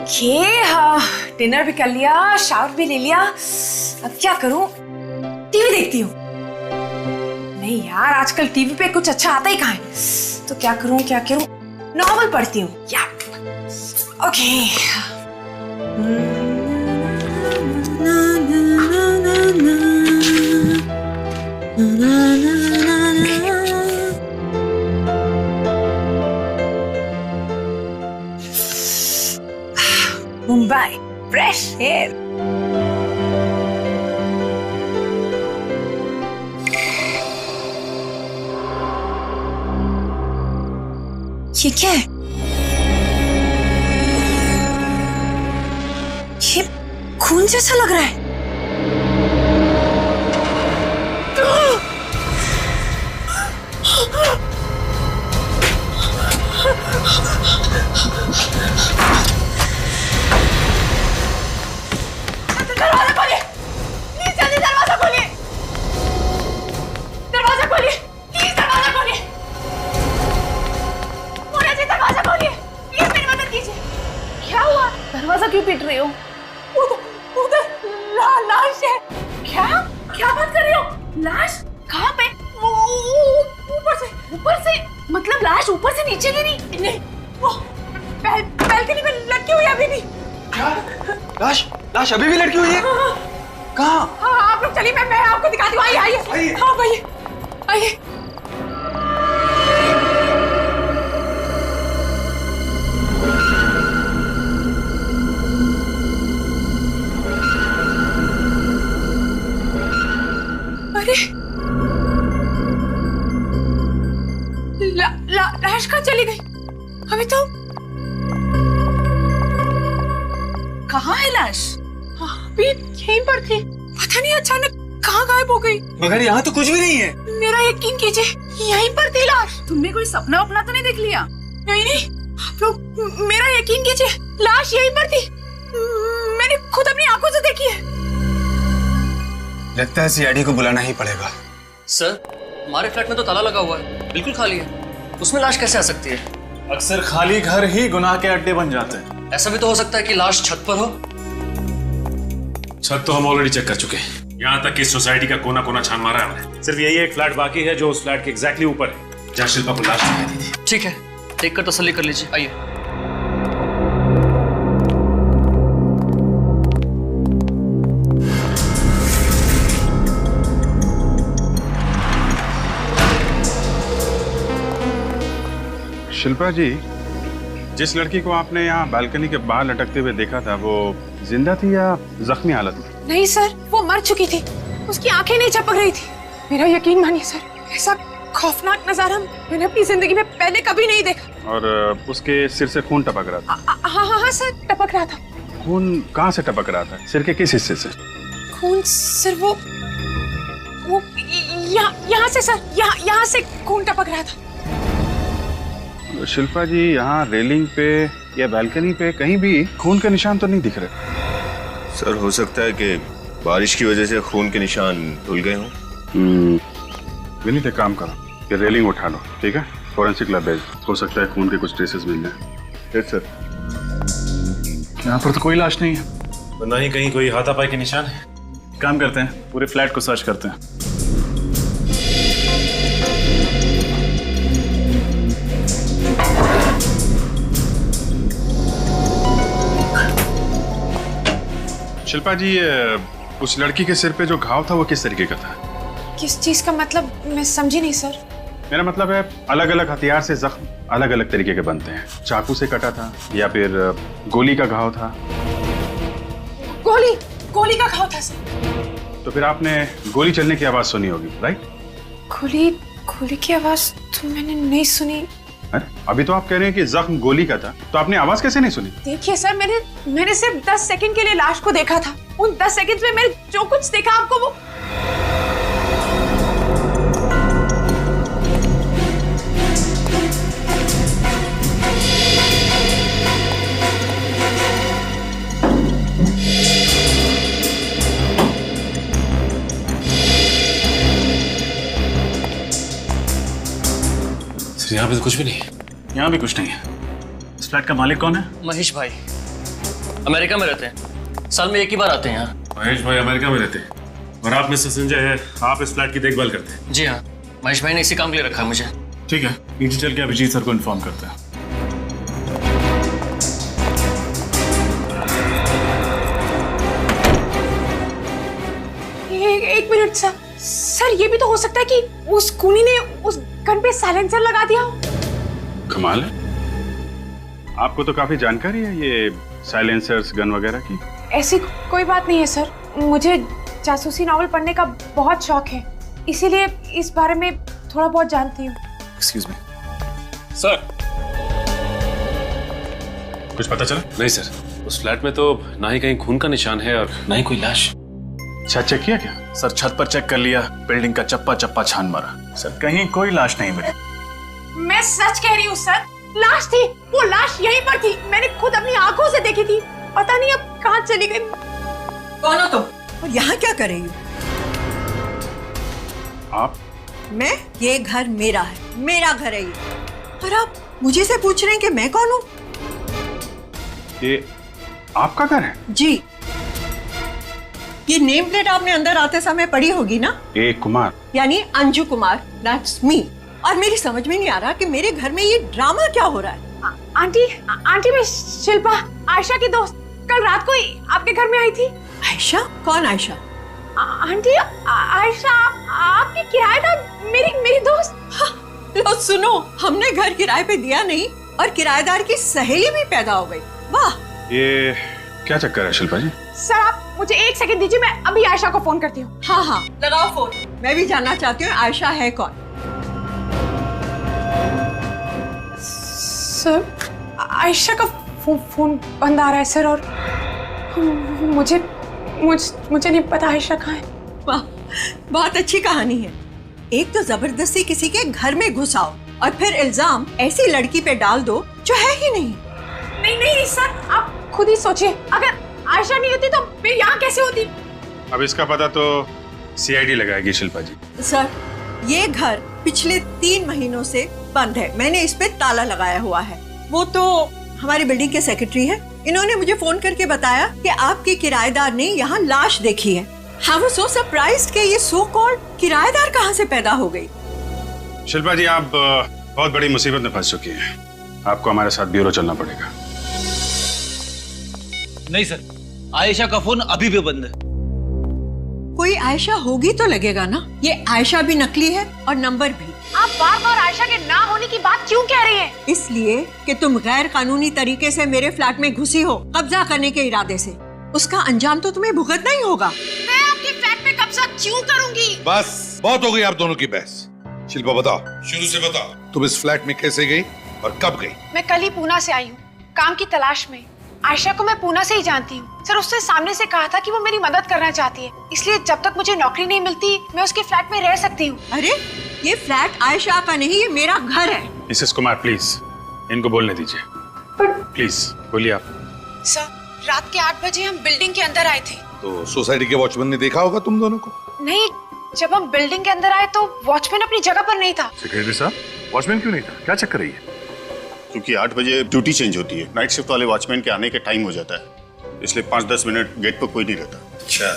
ये हाँ, डिनर भी कर लिया, शावर भी ले लिया। अब क्या करूं? टीवी देखती हूँ। नहीं यार, आजकल टीवी पे कुछ अच्छा आता ही कहाँ है। तो क्या करूं? नॉवल पढ़ती हूँ। या ओके। Mumbai fresh air. ये क्या है? ये खून जैसा लग रहा है। दरवाजा खोलिए, प्लीज जल्दी दरवाजा खोलिए। दरवाजा खोलिए, प्लीज दरवाजा खोलिए। मोना जी दरवाजा खोलिए, प्लीज मेरी मदद कीजिए। क्या हुआ? दरवाजा क्यों पीट रही हो? उधर लाश है। क्या बात कर रही हो? लाश कहाँ पे? ऊपर से मतलब लाश ऊपर से नीचे गिरी? नहीं, वो बैल्कनी में लटकी हुई अभी भी। लाश अभी भी लटकी हुई है? कहाँ? हाँ, आप लोग चलिए, मैं आपको दिखाती हूँ। आइए। हाँ भैया, आइए। अरे लाश कहाँ चली गई? अभी तो कहाँ है लाश? अभी यहीं पर थी, पता नहीं अचानक कहाँ गायब हो गई। मगर यहाँ तो कुछ भी नहीं है। मेरा यकीन कीजिए, यहीं पर थी लाश। तुमने कोई सपना वपना तो नहीं देख लिया? नहीं, आप लोग मेरा यकीन कीजिए, लाश यहीं पर थी। मैंने खुद अपनी आंखों से देखी है। लगता है सीआईडी को बुलाना ही पड़ेगा। सर, हमारे फ्लैट में तो ताला लगा हुआ है, बिल्कुल खाली है। उसमें लाश कैसे आ सकती है? अक्सर खाली घर ही गुनाह के अड्डे बन जाते हैं। ऐसा भी तो हो सकता है कि लाश छत पर हो। छत तो हम ऑलरेडी चेक कर चुके हैं। यहाँ तक कि सोसाइटी का कोना कोना छान मारा है हमने। सिर्फ यही एक फ्लैट बाकी है जो उस फ्लैट के एग्जैक्टली ऊपर है जहाँ शिल्पा को लाश दिखाई दी थी। ठीक है, देख कर तसल्ली कर लीजिए। आइए। शिल्पा जी, जिस लड़की को आपने यहाँ बालकनी के बाहर लटकते हुए देखा था, वो जिंदा थी या जख्मी हालत में? नहीं सर, वो मर चुकी थी। उसकी आंखें नहीं चपक रही थी। मेरा यकीन मानिए सर, ऐसा खौफनाक नजारा मैंने अपनी जिंदगी में पहले कभी नहीं देखा। और उसके सिर से खून टपक रहा था? हाँ सर, टपक रहा था। खून कहाँ से टपक रहा था? सिर के किस हिस्से से? खून सिर वो यहाँ से सर, यहाँ से खून टपक रहा था। शिल्पा जी, यहाँ रेलिंग पे या बालकनी पे कहीं भी खून के निशान तो नहीं दिख रहे। सर, हो सकता है कि बारिश की वजह से खून के निशान धुल गए हों। विनीत, एक काम करो, ये रेलिंग उठा लो, ठीक है? फोरेंसिक लैब भेज, हो सकता है खून के कुछ ट्रेसेस मिल जाए। Yes sir. यहाँ पर तो कोई लाश नहीं है, ना ही कहीं कोई हाथापाई के निशान है। काम करते हैं, पूरे फ्लैट को सर्च करते हैं। शिल्पा जी, उस लड़की के सिर पे जो घाव था वो किस तरीके का था? किस चीज का मतलब? मैं समझी नहीं सर। मेरा मतलब है, अलग अलग हथियार से जख्म अलग अलग तरीके के बनते हैं। चाकू से कटा था या फिर गोली का घाव था? गोली का घाव था सर। तो फिर आपने गोली चलने की आवाज सुनी होगी, राइट? गोली की आवाज तो मैंने नहीं सुनी। अरे, अभी तो आप कह रहे हैं कि जख्म गोली का था, तो आपने आवाज कैसे नहीं सुनी? देखिए सर, मैंने सिर्फ 10 सेकंड के लिए लाश को देखा था। उन 10 सेकंड में मैंने जो कुछ देखा आपको वो यहाँ पे तो कुछ भी नहीं है। यहाँ भी कुछ नहीं है। इस फ्लैट का मालिक कौन है? महेश भाई। अमेरिका में रहते हैं, साल में एक ही बार आते हैं यहाँ। महेश भाई अमेरिका में रहते हैं और आप मिस्टर संजय है, आप इस फ्लैट की देखभाल करते हैं। जी हाँ, महेश भाई ने इसी काम के लिए रखा है मुझे। ठीक है, नीचे चल के अभिजीत सर को इन्फॉर्म करते हैं। एक मिनट सर, ये भी तो हो सकता है कि उस खूनी ने उस गन पे साइलेंसर लगा दिया हो। कमाल है, आपको तो काफी जानकारी है ये साइलेंसर्स गन वगैरह की। ऐसी कोई बात नहीं है सर, मुझे जासूसी नॉवल पढ़ने का बहुत शौक है, इसीलिए इस बारे में थोड़ा बहुत जानती हूँ। एक्सक्यूज मी सर, कुछ पता चला? नहीं सर, उस फ्लैट में तो ना ही कहीं खून का निशान है और ना ही कोई लाश। अच्छा, चेक किया क्या? सर छत पर चेक कर लिया, बिल्डिंग का चप्पा चप्पा छान मारा सर, कहीं कोई लाश नहीं मिली। मैं सच कह रही हूँ सर, लाश थी, वो लाश यहीं पर थी, मैंने खुद अपनी आंखों से देखी थी, पता नहीं अब कहाँ चली गई। कौन हो तुम और यहाँ क्या कर रही हो? आप? मैं? ये घर मेरा है, मेरा घर है ये, और आप मुझे से पूछ रहे हैं कि मैं कौन हूँ? ये आपका घर है? जी। ये नेम प्लेट आपने अंदर आते समय पढ़ी होगी ना? ए कुमार यानी अंजू कुमार, दैट्स मी। और मेरी समझ में नहीं आ रहा कि मेरे घर में ये ड्रामा क्या हो रहा है। आंटी मैं शिल्पा, आयशा की दोस्त, कल रात को ही आपके घर में आई थी। आयशा? कौन आयशा? आंटी आयशा आपकी किराएदार, मेरी दोस्त। हाँ, लो सुनो, हमने घर किराए पे दिया नहीं और किराएदार की सहेली भी पैदा हो गई। वाह, ये क्या चक्कर है शिल्पा जी? सर आप मुझे 1 सेकंड दीजिए, मैं अभी आयशा को फोन करती हूँ। हाँ हाँ लगाओ फोन, मैं भी जानना चाहती हूँ आयशा है कौन। सर आयशा का फोन बंद आ रहा है सर, और मुझे नहीं पता आयशा कहाँ है। वाह, बहुत अच्छी कहानी है। एक तो जबरदस्ती किसी के घर में घुसाओ और फिर इल्जाम ऐसी लड़की पे डाल दो जो है ही नहीं। नहीं सर, आप खुद ही सोचिए, अगर आयशा नहीं होती तो मैं यहाँ कैसे होती? अब इसका पता तो सीआईडी लगाएगी शिल्पा जी। सर ये घर पिछले 3 महीनों से बंद है, मैंने इस पे ताला लगाया हुआ है। वो तो हमारी बिल्डिंग के सेक्रेटरी है, इन्होंने मुझे फोन करके बताया कि आपके किराएदार ने यहाँ लाश देखी है। I was so surprised कि ये सो कॉल्ड किराएदार कहाँ से पैदा हो गई। शिल्पा जी, आप बहुत बड़ी मुसीबत में फंस चुकी हैं, आपको हमारे साथ ब्यूरो चलना पड़ेगा। नहीं सर, आयशा का फोन अभी भी बंद है। कोई आयशा होगी तो लगेगा ना, ये आयशा भी नकली है और नंबर भी। आप बार-बार आयशा के ना होने की बात क्यों कह रही हैं? इसलिए कि तुम गैर कानूनी तरीके से मेरे फ्लैट में घुसी हो, कब्जा करने के इरादे से। उसका अंजाम तो तुम्हें भुगतना ही होगा। मैं आपके फ्लैट में कब्जा क्यों करूंगी? बस बहुत हो गई आप दोनों की बहस। शिल्पा बताओ, शुरू से बताओ, तुम इस फ्लैट में कैसे गई और कब गई? मैं कल ही पूना से आई हूँ, काम की तलाश में। आयशा को मैं पूना से ही जानती हूँ सर, उससे सामने से कहा था कि वो मेरी मदद करना चाहती है, इसलिए जब तक मुझे नौकरी नहीं मिलती मैं उसके फ्लैट में रह सकती हूँ। अरे ये फ्लैट आयशा का नहीं, ये मेरा घर है। मिसेस कुमार प्लीज इनको बोलने दीजिए, प्लीज बोलिए आप। सर रात के 8 बजे हम बिल्डिंग के अंदर आए थे। तो सोसाइटी के वॉचमैन ने देखा होगा तुम दोनों को? नहीं, जब हम बिल्डिंग के अंदर आए तो वॉचमैन अपनी जगह पर नहीं था। सेक्रेटरी साहब, वॉचमैन क्यों नहीं था? क्या चक्कर है ये? क्योंकि 8 बजे ड्यूटी चेंज होती है, नाइट शिफ्ट वाले वॉचमैन के आने के टाइम हो जाता है, इसलिए 5-10 मिनट गेट पर कोई नहीं रहता। अच्छा,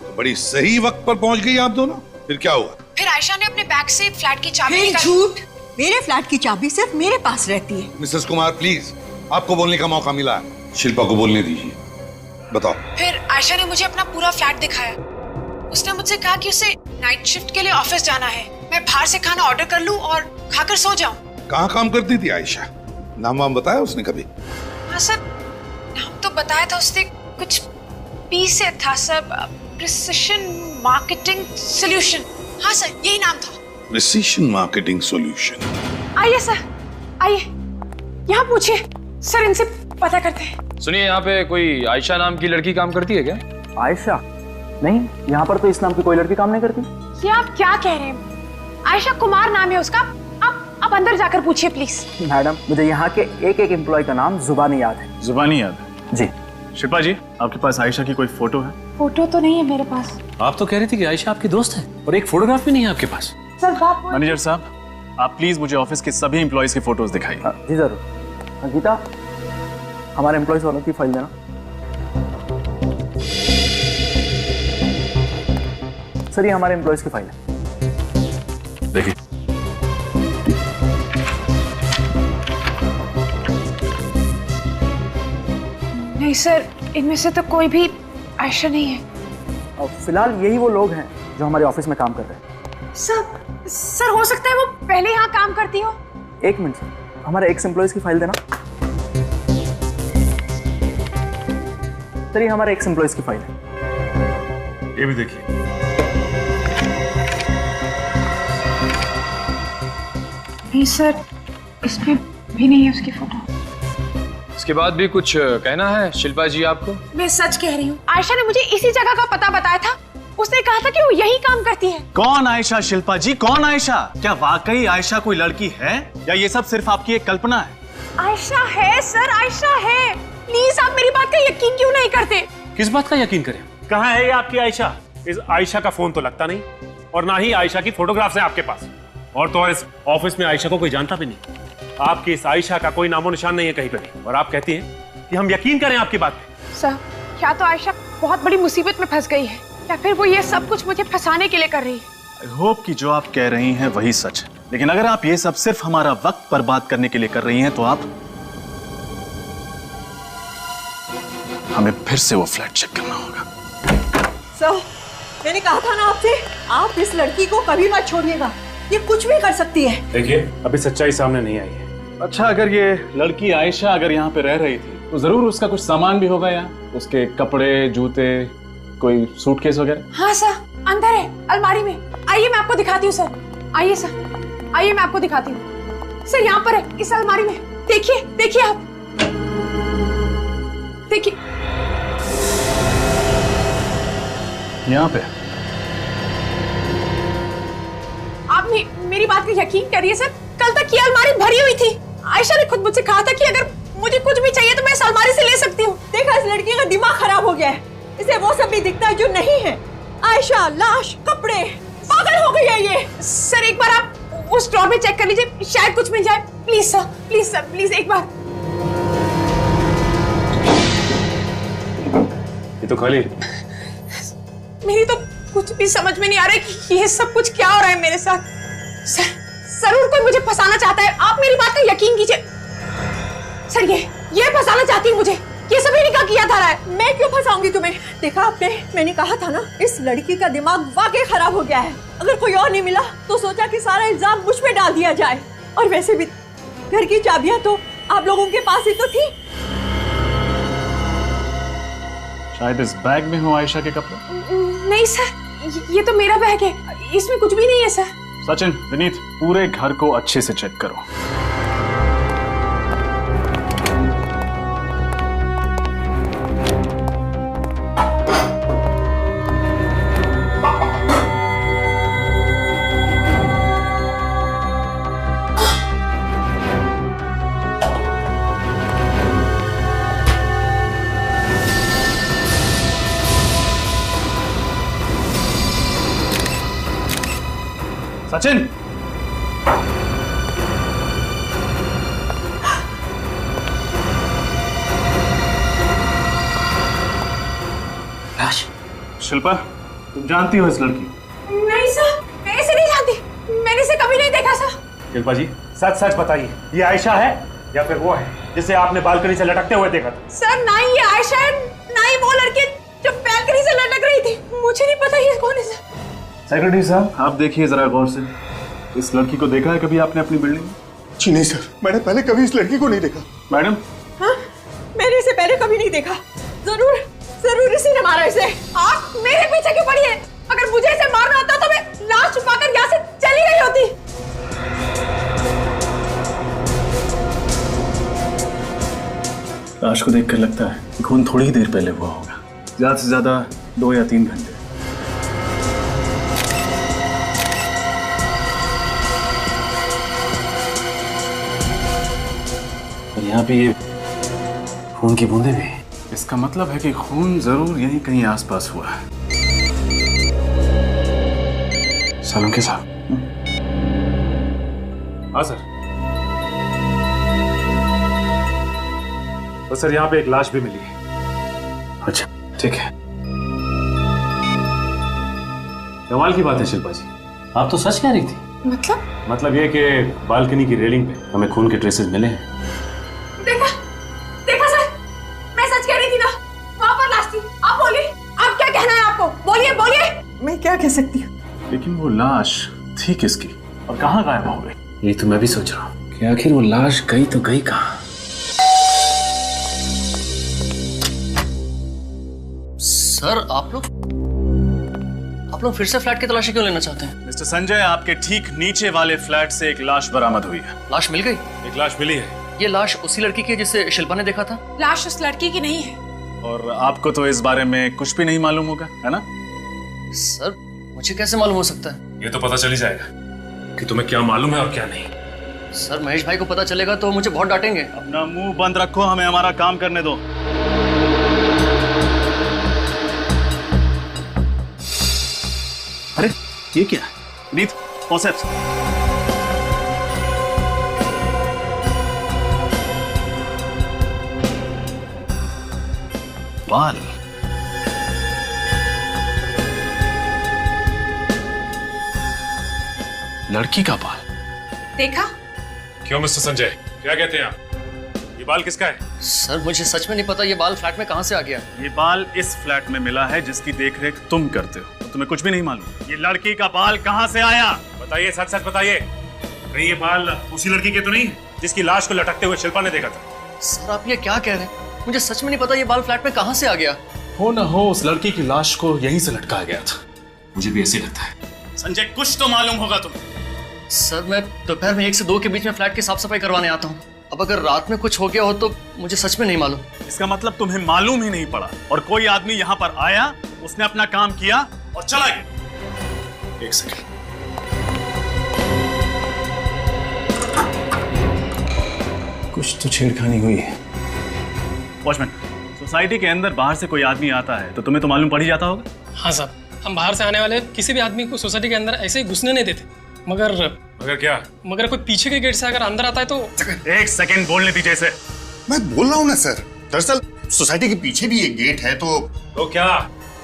तो बड़ी सही वक्त पर पहुंच गई आप दोनों। फिर क्या हुआ? फिर आयशा ने अपने बैग से फ्लैट की चाबी निकाली। झूठ, मेरे फ्लैट की चाबी सिर्फ मेरे पास रहती है। मिसेस कुमार प्लीज, आपको बोलने का मौका मिला, शिल्पा को बोलने दीजिए, बताओ। फिर आयशा ने मुझे अपना पूरा फ्लैट दिखाया। उसने मुझसे कहा कि उसे नाइट शिफ्ट के लिए ऑफिस जाना है, मैं बाहर से खाना ऑर्डर कर लूं और खाकर सो जाऊं। कहाँ काम करती थी आयशा? नाम वाम बताया उसने कभी? हाँ सर, नाम तो बताया था उसने, कुछ पी से था सर, प्रिसिशन मार्केटिंग सॉल्यूशन। हाँ सर, यही नाम था। Precision marketing solution. आइए सर, आइए यहाँ पूछिए सर, इनसे पता करते हैं। सुनिए, यहाँ पे कोई आयशा नाम की लड़की काम करती है क्या? आयशा? नहीं, यहाँ पर तो इस नाम की कोई लड़की काम नहीं करती। ये आप क्या कह रहे हैं? आयशा कुमार नाम है उसका। आप अंदर जाकर पूछिए प्लीज। मैडम, मुझे यहाँ के एक एम्प्लॉय का नाम जुबानी याद है। जुबानी याद है? जी। शिल्पा जी, आपके पास आयशा की कोई फोटो है? फोटो तो नहीं है मेरे पास। आप तो कह रही थी कि आयशा आपकी दोस्त है और एक फोटोग्राफ भी नहीं है आपके पास। सर बात मैनेजर साहब, आप प्लीज मुझे ऑफिस के सभी एम्प्लॉयज की फोटोज दिखाइए। जी जरूर। गीता, हमारे एम्प्लॉयज वालों की फाइल देना। सर ये हमारे एम्प्लॉयज की फाइल है। देखिए, नहीं सर, इनमें से तो कोई भी आयशा नहीं है। और फिलहाल यही वो लोग हैं जो हमारे ऑफिस में काम कर रहे हैं। सर हो सकता है वो पहले यहाँ काम करती हो। एक मिनट सर, हमारे एक्स एम्प्लॉयज की फाइल देना। सर ये हमारे एक्स एम्प्लॉयज की फाइल है। ये भी देखिए। नहीं सर, इसमें भी नहीं है उसकी फोटो। इसके बाद भी कुछ कहना है शिल्पा जी आपको? मैं सच कह रही हूँ, आयशा ने मुझे इसी जगह का पता बताया था। उसने कहा था कि वो यही काम करती है। कौन आयशा शिल्पा जी, कौन आयशा? क्या वाकई आयशा कोई लड़की है या ये सब सिर्फ आपकी एक कल्पना है? आयशा है सर, आयशा है। प्लीज आप मेरी बात का यकीन क्यों नहीं करते? किस बात का यकीन करें? कहाँ है ये आपकी आयशा? इस आयशा का फोन तो लगता नहीं, और ना ही आयशा की फोटोग्राफ्स है आपके पास। और तो इस ऑफिस में आयशा को कोई जानता भी नहीं। आपकी इस आयशा का कोई नामो निशान नहीं है कहीं पर भी। और आप कहती हैं कि हम यकीन करें आपकी बात पे। सर, क्या तो आयशा बहुत बड़ी मुसीबत में फंस गई है, या फिर वो ये सब कुछ मुझे फंसाने के लिए कर रही है। आई होप कि जो आप कह रही हैं वही सच है। लेकिन अगर आप ये सब सिर्फ हमारा वक्त बर्बाद करने के लिए कर रही हैं तो आप हमें फिर से वो फ्लैट चेक करना होगा। सर, मैंने कहा था ना आपसे, आप इस लड़की को कभी मत छोड़िएगा। ये कुछ भी कर सकती है। देखिए, अभी सच्चाई सामने नहीं आई है। अच्छा, अगर ये लड़की आयशा अगर यहाँ पे रह रही थी तो जरूर उसका कुछ सामान भी होगा यहाँ, उसके कपड़े, जूते, कोई सूटकेस वगैरह। हाँ सर, अंदर है, अलमारी में। आइए मैं आपको दिखाती हूँ सर। आइए सर, आइए मैं आपको दिखाती हूँ। सर यहाँ पर है, इस अलमारी में। देखिए, देखिए आप, देखिए यहाँ पे। आप मेरी बात का यकीन करिए सर, कल तक ये अलमारी भरी हुई थी। आयशा ने खुद मुझसे कहा था कि अगर मुझे कुछ भी चाहिए तो मैं इस अलमारी से ले सकती हूँ। देखा, इस लड़की का दिमाग खराब हो गया है। इसे वो सब भी दिखता है जो नहीं है। आयशा, लाश, कपड़े, पागल हो गई है ये। सर एक बार आप उस ड्रॉर में चेक कर लीजिए, शायद कुछ मिल जाए। Please sir, please sir, please एक बार। ये तो खाली। मेरी तो कुछ भी समझ में नहीं आ रहा है कि ये सब कुछ क्या हो रहा है मेरे साथ। सर, जरूर कोई मुझे फंसाना चाहता है। आप मेरी बात का यकीन कीजिए सर, ये फंसाना चाहती है मुझे। ये सभी निकाह किया था रहा है। मैं क्यों फंसाऊंगी तुम्हें? देखा आपने, मैंने कहा था ना, इस लड़की का दिमाग वाकई खराब हो गया है। अगर कोई और नहीं मिला तो सोचा कि सारा इल्जाम मुझ पे डाल दिया जाए। और वैसे भी घर की चाबियां तो आप लोगों के पास ही तो थी। शायद इस बैग में हो आयशा के कपड़े। नहीं सर, ये तो मेरा बैग है, इसमें कुछ भी नहीं है सर। सचिन, विनीत, पूरे घर को अच्छे से चेक करो। सचिन, शिल्पा, तुम जानती हो इस लड़की? नहीं सर, मैं इसे नहीं जानती। मैंने इसे कभी नहीं देखा सर। शिल्पा जी, सच सच बताइए, ये आयशा है या फिर वो है जिसे आपने बालकनी से लटकते हुए देखा था? सर ना ही ये आयशा है, ना ही वो लड़की जो बालकनी से लटक रही थी। मुझे नहीं पता ये कौन है सर। सेक्रेटरी साहब, आप देखिए जरा गौर से। इस लड़की को देखा है कभी आपने अपनी बिल्डिंग में? जी नहीं सर, मैंने पहले कभी इस लड़की को नहीं देखा। मैडम? हाँ, मैंने इसे पहले कभी नहीं देखा। जरूर इसी ने मारा इसे। आप मेरे पीछे क्यों पड़ी है? अगर मुझे इसे मारना होता तो मैं लाश छुपाकर यहाँ से चली गई होती। लाश को देखकर लगता है कि खून थोड़ी ही देर पहले हुआ होगा, ज्यादा से ज्यादा 2 या 3 घंटे। और यहाँ पे ये खून की बूंदें भी। इसका मतलब है कि खून जरूर यहीं कहीं आसपास हुआ है। सालुंके साहब। हाँ सर। तो सर यहाँ पे एक लाश भी मिली है। अच्छा, ठीक है। कमाल की बात है शिल्पा जी, आप तो सच कह रही थी। मतलब ये कि बालकनी की रेलिंग पे हमें खून के ट्रेसेस मिले हैं। देखा देखा सर, मैं सच कह रही थी ना, वहां पर लाश थी। आप बोलिए, आप क्या कहना है आपको, बोलिए बोलिए। मैं क्या कह सकती हूँ? लेकिन वो लाश थी किसकी और कहाँ गायब हो गई? ये तो मैं भी सोच रहा हूँ कि आखिर वो लाश गई तो गई कहाँ। सर आप लोग फिर से फ्लैट की तलाशी क्यों लेना चाहते हैं? मिस्टर संजय, आपके ठीक नीचे वाले फ्लैट से एक लाश बरामद हुई है। लाश मिल गई? एक लाश मिली है। ये लाश उसी लड़की की है जिसे शिल्पा ने देखा था? लाश उस लड़की की नहीं है। और आपको तो इस बारे में कुछ भी नहीं मालूम होगा, है ना? सर मुझे कैसे मालूम हो सकता है? ये तो पता चल ही जाएगा कि तुम्हें क्या मालूम है और क्या नहीं। सर महेश भाई को पता चलेगा तो मुझे बहुत डांटेंगे। अपना मुंह बंद रखो, हमें हमारा काम करने दो। अरे ये क्या है? नीत, फोसेप्स। बाल। लड़की का बाल। देखा? क्यों मिस्टर संजय, क्या कहते हैं आप? ये बाल किसका है? सर मुझे सच में नहीं पता ये बाल फ्लैट में कहां से आ गया। ये बाल इस फ्लैट में मिला है जिसकी देखरेख तुम करते हो, तो तुम्हें कुछ भी नहीं मालूम। ये लड़की का बाल कहां से आया? बताइए, सच सच बताइए। कहीं ये बाल उसी लड़की के तो नहीं जिसकी लाश को लटकते हुए शिल्पा ने देखा था? सर आप ये क्या कह रहे हैं? मुझे सच में नहीं पता ये बाल फ्लैट में कहां से आ गया। हो ना हो उस लड़की की लाश को यहीं से लटकाया गया था। मुझे भी ऐसे लगता है। संजय कुछ तो मालूम होगा तुम्हें। सर मैं दोपहर में 1 से 2 के बीच में फ्लैट की साफ सफाई करवाने आता हूँ। अब अगर रात में कुछ हो गया हो तो मुझे सच में नहीं मालूम। इसका मतलब तुम्हें मालूम ही नहीं पड़ा और कोई आदमी यहाँ पर आया, उसने अपना काम किया और चला गया। एक सेकंड, कुछ तो छेड़खानी हुई है। वॉचमैन, सोसाइटी के अंदर बाहर से कोई आदमी आता है तो तुम्हें तो मालूम पड़ ही जाता होगा। हाँ साहब, हम बाहर से आने वाले किसी भी आदमी को सोसाइटी के अंदर ऐसे ही घुसने नहीं देते। मगर क्या? मगर कोई पीछे के गेट से अगर अंदर आता है तो। एक सेकंड बोलने दीजिए से। मैं बोल रहा हूँ ना सर, दरअसल सोसाइटी के पीछे भी एक गेट है तो क्या?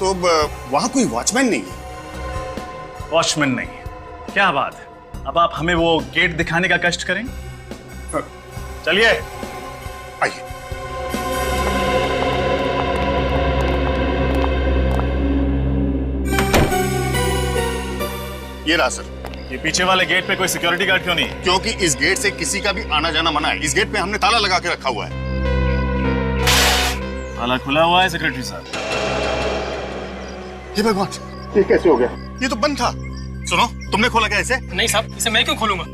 तो वहाँ कोई वॉचमैन नहीं है। वॉचमैन नहीं है? क्या बात है। अब आप हमें वो गेट दिखाने का कष्ट करेंगे? चलिए आइए। ये रहा सर। ये पीछे वाले गेट पे कोई सिक्योरिटी गार्ड क्यों नहीं है? क्योंकि इस गेट से किसी का भी आना जाना मना है। इस गेट पे हमने ताला लगा के रखा हुआ है। ताला खुला हुआ है सेक्रेटरी साहब। हे भगवान, ये कैसे हो गया? ये तो बंद था। सुनो, तुमने खोला क्या इसे? नहीं साहब, इसे मैं क्यों खोलूंगा?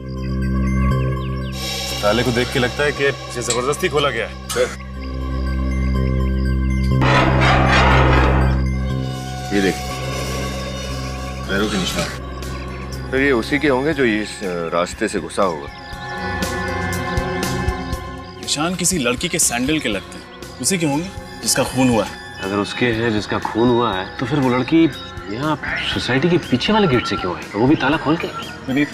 ताले को देख के लगता है कि इसे जबरदस्ती खोला गया है। ये देख, पैरों के निशान। तो ये उसी के होंगे जो इस रास्ते से घुसा होगा। निशान किसी लड़की के सैंडल के लगते हैं। उसी के होंगे जिसका खून हुआ है। अगर उसके है जिसका खून हुआ है तो फिर वो लड़की यहाँ सोसाइटी के पीछे वाले गेट से क्यों आई? वो भी ताला खोल के। विनीत,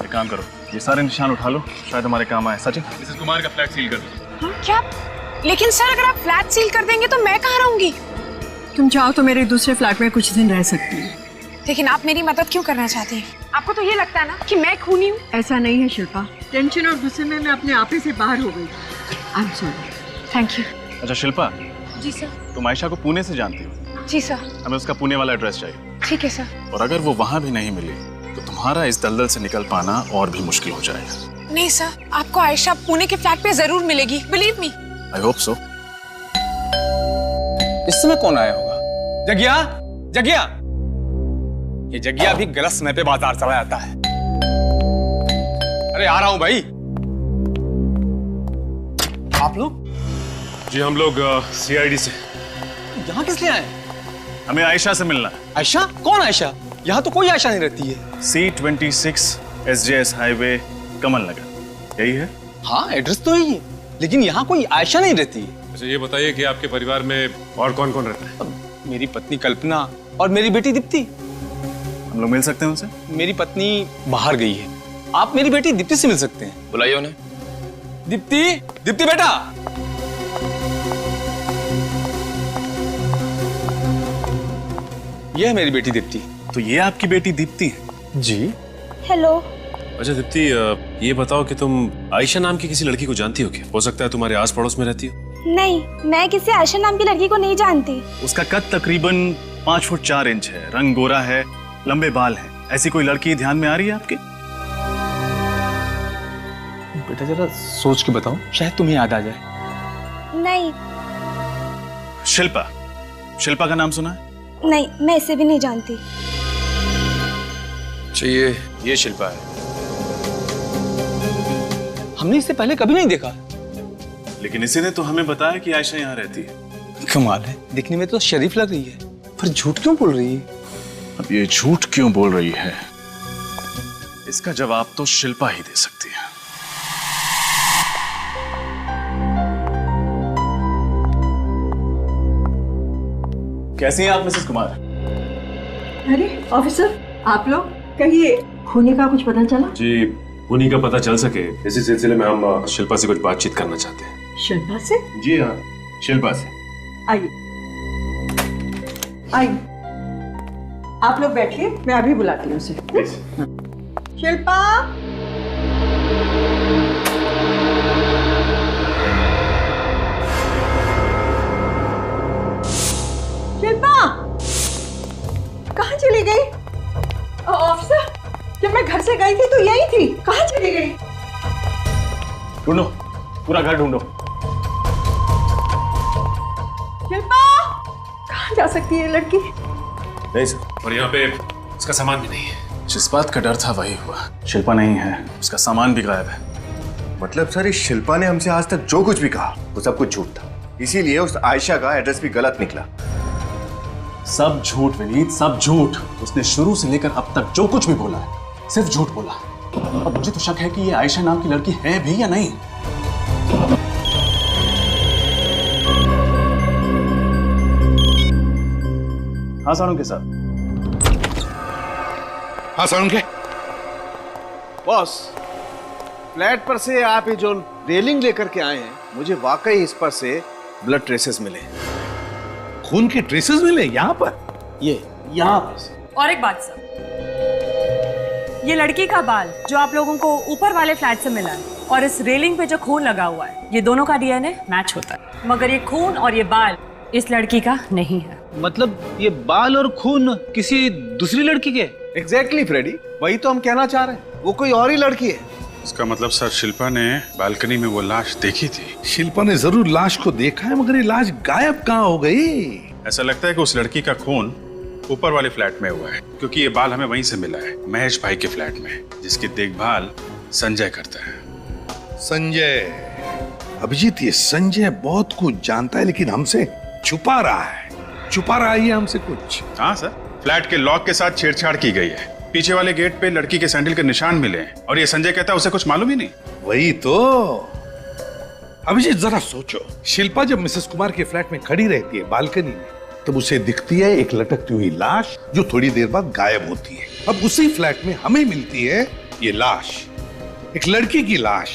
एक काम करो, ये सारे निशान उठा लो, शायद हमारे काम आए। सचिन, मिसेस कुमार का फ्लैट सील कर दो। क्या? लेकिन सर अगर आप फ्लैट सील कर देंगे तो मैं कहाँ रहूंगी? तुम चाहो तो मेरे दूसरे फ्लैट में कुछ दिन रह सकती है। लेकिन आप मेरी मदद क्यों करना चाहती हैं? आपको तो ये लगता है ना कि मैं खूनी हूँ? ऐसा नहीं है शिल्पा, टेंशन और गुस्से में मैं अपने आप ही से बाहर हो गई। I am sorry. Thank you. अच्छा शिल्पा, जी सर। तुम आयशा को पुणे से जानती हो? जी सर। हमें उसका पुणे वाला एड्रेस चाहिए। ठीक है सर। और अगर वो वहां भी नहीं मिली तो तुम्हारा इस दलदल से निकल पाना और भी मुश्किल हो जाएगा। नहीं सर, आपको आयशा पुणे के फ्लैट पे जरूर मिलेगी, believe me. I hope so. इस समय कौन आया होगा? जगिया, जगिया। ये जगिया भी गलत समय पे बाजार चला जाता है। अरे आ रहा हूं भाई। आप लोग? जी हम लोग सीआईडी से। यहाँ किस लिए आए? हमें आयशा से मिलना है। आयशा? कौन आयशा? यहाँ तो कोई आयशा नहीं रहती है। C26 SJS हाईवे, कमल नगर, यही है? हाँ एड्रेस तो यही है, लेकिन यहाँ कोई आयशा नहीं रहती है। अच्छा ये बताइए कि आपके परिवार में और कौन कौन रहता है? मेरी पत्नी कल्पना और मेरी बेटी दीप्ति। हम लोग मिल सकते हैं उनसे? मेरी पत्नी बाहर गई है, आप मेरी बेटी दीप्ति से मिल सकते हैं। बुलाइए उन्हें। दीप्ति, दीप्ति बेटा। ये है मेरी बेटी दीप्ति। तो ये आपकी बेटी दीप्ति है? जी। हेलो। अच्छा दीप्ति, ये बताओ कि तुम आयशा नाम की किसी लड़की को जानती हो क्या? हो सकता है तुम्हारे आस पड़ोस में रहती हो। नहीं, मैं किसी आयशा नाम की लड़की को नहीं जानती। उसका कद तकरीबन 5 फुट 4 इंच है, रंग गोरा है, लंबे बाल हैं। ऐसी कोई लड़की ध्यान में आ रही है आपके? बेटा जरा सोच के बताओ, शायद तुम्हें याद आ जाए। नहीं। शिल्पा, शिल्पा का नाम सुना है? नहीं, मैं इसे भी नहीं जानती। अच्छा ये शिल्पा है। हमने इससे पहले कभी नहीं देखा। लेकिन इसी ने तो हमें बताया कि आयशा यहाँ रहती है। कमाल है, दिखने में तो शरीफ लग रही है, पर झूठ क्यों बोल रही है? अब ये झूठ क्यों बोल रही है, इसका जवाब तो शिल्पा ही दे सकती है। कैसी हैं आप मिसेस कुमार? अरे ऑफिसर, आप लोग कहिए, खूनी का कुछ पता चला? जी, उन्हीं का पता चल सके इसी सिलसिले में हम शिल्पा से कुछ बातचीत करना चाहते हैं। शिल्पा से? जी हाँ, शिल्पा से। आइए आइए, आप लोग बैठिए, मैं अभी बुलाती हूँ उसे। शिल्पा, शिल्पा कहाँ चली गई? ऑफिसर, जब मैं घर से गई थी तो यही थी, कहाँ चली गई? ढूंढो, पूरा घर ढूंढो। शिल्पा, कहाँ जा सकती है लड़की? नहीं सर, और यहाँ पे उसका सामान भी नहीं है। जिस बात का डर था वही हुआ, शिल्पा नहीं है, उसका सामान भी गायब है। मतलब सर, इस शिल्पा ने हमसे आज तक जो कुछ भी कहा वो सब कुछ झूठ था, इसीलिए उस आयशा का एड्रेस भी गलत निकला। सब झूठ विनीत, सब झूठ। उसने शुरू से लेकर अब तक जो कुछ भी बोला है सिर्फ झूठ बोला। अब मुझे तो शक है कि ये आयशा नाम की लड़की है भी या नहीं। हाँ सारुण के साथ। हाँ सारुण के बॉस, फ्लैट पर से आप ये जो रेलिंग लेकर के आए हैं, मुझे वाकई इस पर से ब्लड ट्रेसेस मिले। खून के ट्रेसेस मिले यहाँ पर? ये यहाँ पर। और एक बात सर, ये लड़की का बाल जो आप लोगों को ऊपर वाले फ्लैट से मिला है और इस रेलिंग पे जो खून लगा हुआ है, ये दोनों का डीएनए मैच होता है, मगर ये खून और ये बाल इस लड़की का नहीं है। मतलब ये बाल और खून किसी दूसरी लड़की के? एग्जैक्टली फ्रेडी, वही तो हम कहना चाह रहे हैं, वो कोई और ही लड़की है। इसका मतलब सर, शिल्पा ने बालकनी में वो लाश देखी थी। शिल्पा ने जरूर लाश को देखा है, मगर ये लाश गायब कहाँ हो गई? ऐसा लगता है कि उस लड़की का खून ऊपर वाले फ्लैट में हुआ है, क्योंकि ये बाल हमें वहीं से मिला है, महेश भाई के फ्लैट में, जिसकी देखभाल संजय करता है। संजय? अभिजीत, ये संजय बहुत कुछ जानता है, लेकिन हमसे छुपा रहा है ये हमसे कुछ। हाँ सर, फ्लैट के लॉक के साथ छेड़छाड़ की गई है, पीछे वाले गेट पे लड़की के सैंडल के निशान मिले हैं, और ये संजय कहता है उसे कुछ मालूम ही नहीं। वही तो। अभिजीत जरा सोचो, शिल्पा जब मिसेस कुमार के फ्लैट में खड़ी रहती है बालकनी में, तब उसे दिखती है एक लटकती हुई लाश जो थोड़ी देर बाद गायब होती है। अब उसी फ्लैट में हमें मिलती है ये लाश, एक लड़की की लाश,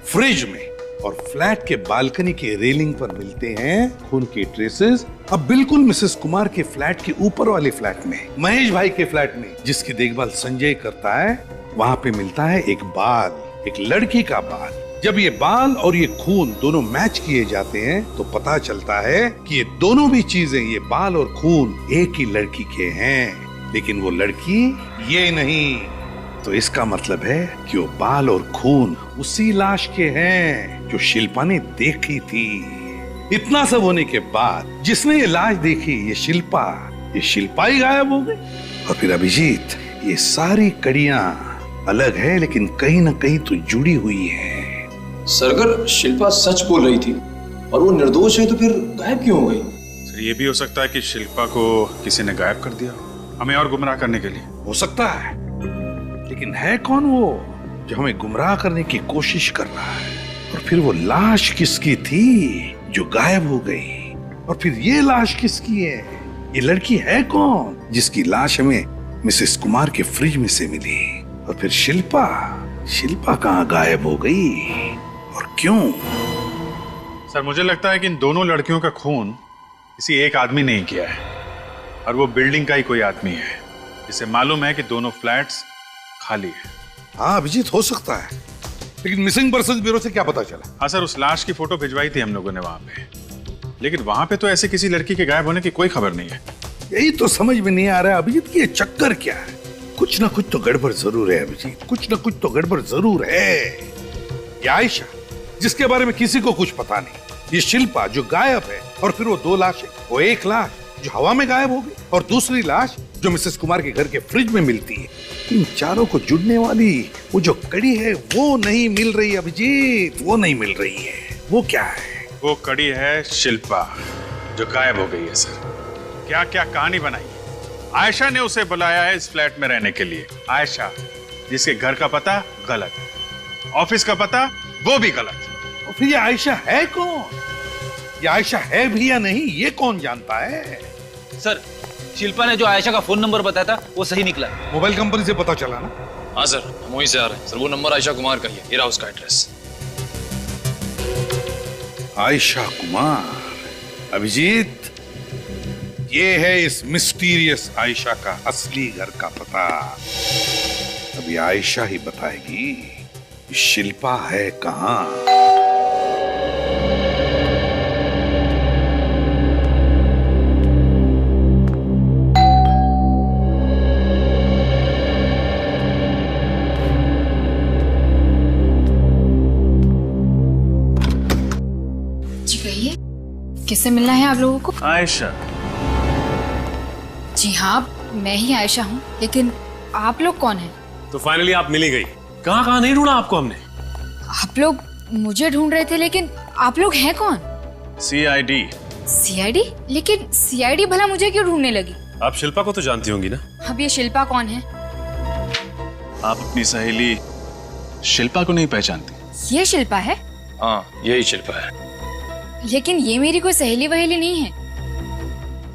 फ्रिज में, और फ्लैट के बालकनी के रेलिंग पर मिलते हैं खून के ट्रेसेस। अब बिल्कुल मिसेस कुमार के फ्लैट के ऊपर वाले फ्लैट में, महेश भाई के फ्लैट में, जिसकी देखभाल संजय करता है, वहां पे मिलता है एक बाल, एक लड़की का बाल। जब ये बाल और ये खून दोनों मैच किए जाते हैं तो पता चलता है कि ये दोनों भी चीजें, ये बाल और खून, एक ही लड़की के हैं, लेकिन वो लड़की ये नहीं। तो इसका मतलब है कि वो बाल और खून उसी लाश के हैं जो शिल्पा ने देखी थी। इतना सब होने के बाद जिसने ये लाश देखी, ये शिल्पा ही गायब हो गई। और फिर अभिजीत, ये सारी कड़ियां अलग है लेकिन कहीं ना कहीं तो जुड़ी हुई है। सर, अगर शिल्पा सच बोल रही थी और वो निर्दोष है तो फिर गायब क्यों हो गई? सर, ये भी हो सकता है कि शिल्पा को किसी ने गायब कर दिया, हमें और गुमराह करने के लिए। हो सकता है, लेकिन है कौन वो जो हमें गुमराह करने की कोशिश कर रहा है? और फिर वो लाश किसकी थी जो गायब हो गई? और फिर ये लाश किसकी है? ये लड़की है कौन जिसकी लाश हमें मिसेस कुमार के फ्रिज में से मिली? और फिर शिल्पा कहाँ गायब हो गई और क्यों? सर, मुझे लगता है कि इन दोनों लड़कियों का खून किसी एक आदमी ने ही किया है, और वो बिल्डिंग का ही कोई आदमी है। इसे मालूम है कि दोनों फ्लैट्स खाली है। हाँ अभिजीत, हो सकता है, लेकिन मिसिंग पर्सन ब्यूरो से क्या पता चला? हाँ सर, उस लाश की फोटो भिजवाई थी हम लोगों ने वहां पे, लेकिन वहां पे तो ऐसे किसी लड़की के गायब होने की कोई खबर नहीं है। यही तो समझ में नहीं आ रहा है अभिजीत कि ये चक्कर क्या है। कुछ ना कुछ तो गड़बड़ जरूर है अभिजीत, कुछ ना कुछ तो गड़बड़ जरूर है। ये आयशा जिसके बारे में किसी को कुछ पता नहीं, ये शिल्पा जो गायब है, और फिर वो 2 लाशें, वो एक लाश जो हवा में गायब हो गई और दूसरी लाश जो मिसेस कुमार के घर के फ्रिज में मिलती है। इन चारों को जुड़ने वाली वो जो कड़ी है वो नहीं मिल रही अभिजीत, वो नहीं मिल रही है। वो क्या है? वो कड़ी है शिल्पा जो गायब हो गई है सर। क्या क्या कहानी बनाई है। आयशा ने उसे बुलाया है इस फ्लैट में रहने के लिए। आयशा जिसके घर का पता गलत, ऑफिस का पता वो भी गलत। और फिर ये आयशा है कौन? ये आयशा है भी या नहीं ये कौन जानता है? सर, शिल्पा ने जो आयशा का फोन नंबर बताया था वो सही निकला। मोबाइल कंपनी से पता चला ना? हाँ सर, हम वहीं से आ रहे हैं। सर वो नंबर आयशा कुमार का ही है, ये रहा उसका एड्रेस। आयशा कुमार, अभिजीत, ये है इस मिस्टीरियस आयशा का असली घर का पता। अभी आयशा ही बताएगी कि शिल्पा है कहां। किससे मिलना है आप लोगों को? आयशा। जी हाँ, मैं ही आयशा हूँ, लेकिन आप लोग कौन हैं? तो फाइनली आप मिली गई। कहाँ नहीं ढूंढा आपको हमने। आप लोग मुझे ढूंढ रहे थे, लेकिन आप लोग हैं कौन? CID। CID? लेकिन CID भला मुझे क्यों ढूंढने लगी? आप शिल्पा को तो जानती होंगी ना? अब ये शिल्पा कौन है? आप अपनी सहेली शिल्पा को नहीं पहचानती? ये शिल्पा है? हाँ, यही शिल्पा है। लेकिन ये मेरी कोई सहेली वहेली नहीं है।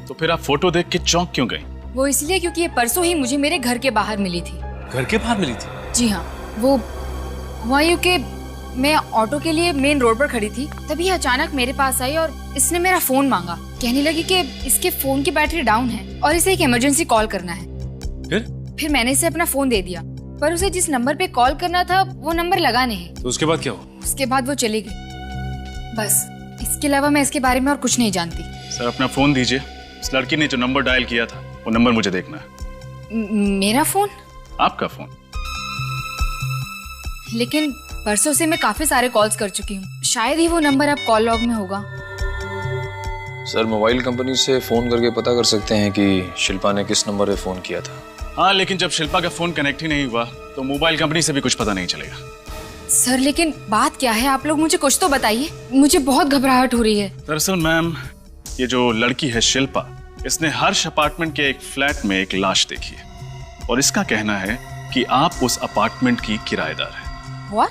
तो फिर आप फोटो देख के चौंक क्यों गई? वो इसलिए क्योंकि ये परसों ही मुझे मेरे घर के बाहर मिली थी। घर के बाहर मिली थी? जी हाँ, वो हुआ यूं कि मैं ऑटो के लिए मेन रोड पर खड़ी थी, तभी अचानक मेरे पास आई और इसने मेरा फोन मांगा। कहने लगी कि इसके फोन की बैटरी डाउन है और इसे एक इमरजेंसी कॉल करना है। फिर मैंने इसे अपना फोन दे दिया, पर उसे जिस नंबर पे कॉल करना था वो नंबर लगा नहीं। तो उसके बाद क्या हुआ? उसके बाद वो चली गई। बस इसके अलावा मैं इसके बारे में और कुछ नहीं जानती। सर अपना फोन दीजिए। इस लड़की ने जो नंबर डायल किया था वो नंबर मुझे देखना है। मेरा फोन? आपका फोन। लेकिन परसों से मैं काफी सारे कॉल्स कर चुकी हूँ, शायद ही वो नंबर अब कॉल लॉग में होगा। सर मोबाइल कंपनी से फोन करके पता कर सकते हैं कि शिल्पा ने किस नंबर पे फोन किया था। हाँ, लेकिन जब शिल्पा का फोन कनेक्ट ही नहीं हुआ तो मोबाइल कंपनी से भी कुछ पता नहीं चलेगा। सर लेकिन बात क्या है, आप लोग मुझे कुछ तो बताइए, मुझे बहुत घबराहट हो रही है। दरअसल मैम, ये जो लड़की है शिल्पा, इसने हर्ष अपार्टमेंट के एक फ्लैट में एक लाश देखी है और इसका कहना है कि आप उस अपार्टमेंट की किराएदार हैं। व्हाट?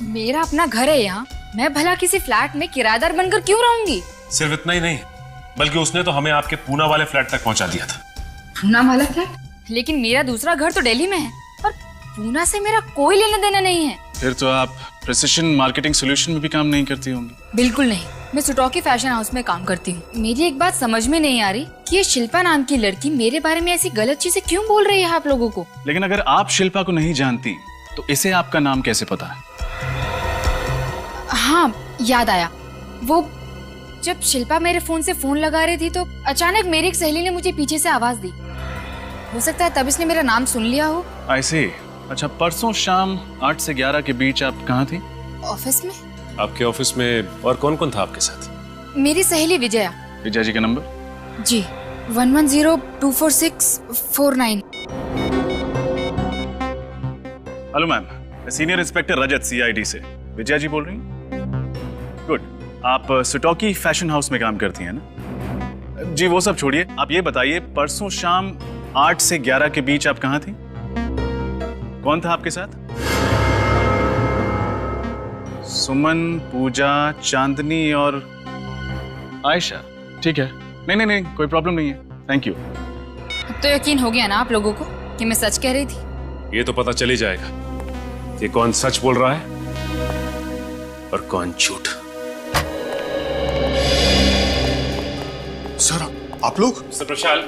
मेरा अपना घर है यहाँ, मैं भला किसी फ्लैट में किराएदार बनकर क्यों रहूंगी? सिर्फ इतना ही नहीं, बल्कि उसने तो हमें आपके पूना वाले फ्लैट तक पहुंचा दिया था। पूना वाला फ्लैट? लेकिन मेरा दूसरा घर तो दिल्ली में है और पूना से मेरा कोई लेना देना नहीं है। फिर तो आप प्रिसिशन मार्केटिंग सॉल्यूशन में भी काम नहीं करती होंगी? बिल्कुल नहीं, मैं सुटोकी फैशन हाउस में काम करती हूँ। मेरी एक बात समझ में नहीं आ रही कि ये शिल्पा नाम की लड़की मेरे बारे में ऐसी गलत चीजें क्यों बोल रही है आप लोगों को। लेकिन अगर आप शिल्पा को नहीं जानती तो इसे आपका नाम कैसे पता है? हाँ याद आया, वो जब शिल्पा मेरे फोन से फोन लगा रही थी तो अचानक मेरी एक सहेली ने मुझे पीछे से आवाज दी। हो सकता है तब इसने मेरा नाम सुन लिया हो। ऐसे? अच्छा, परसों शाम 8 से 11 के बीच आप कहाँ थी? ऑफिस में। आपके ऑफिस में और कौन कौन था आपके साथ? मेरी सहेली विजया। विजया जी का नंबर? जी 11024649। हेलो मैम, मैं सीनियर इंस्पेक्टर रजत CID से। विजया जी बोल रही हैं? गुड। आप सुटोकी फैशन हाउस में काम करती हैं ना? जी वो सब छोड़िए, आप ये बताइए परसों शाम 8 से 11 के बीच आप कहाँ थी? कौन था आपके साथ? सुमन, पूजा, चांदनी और आयशा। ठीक है, नहीं कोई प्रॉब्लम नहीं है, थैंक यू। अब तो यकीन हो गया ना आप लोगों को कि मैं सच कह रही थी? ये तो पता चल ही जाएगा कि कौन सच बोल रहा है और कौन झूठ। सर आप लोग? सर प्रशाल,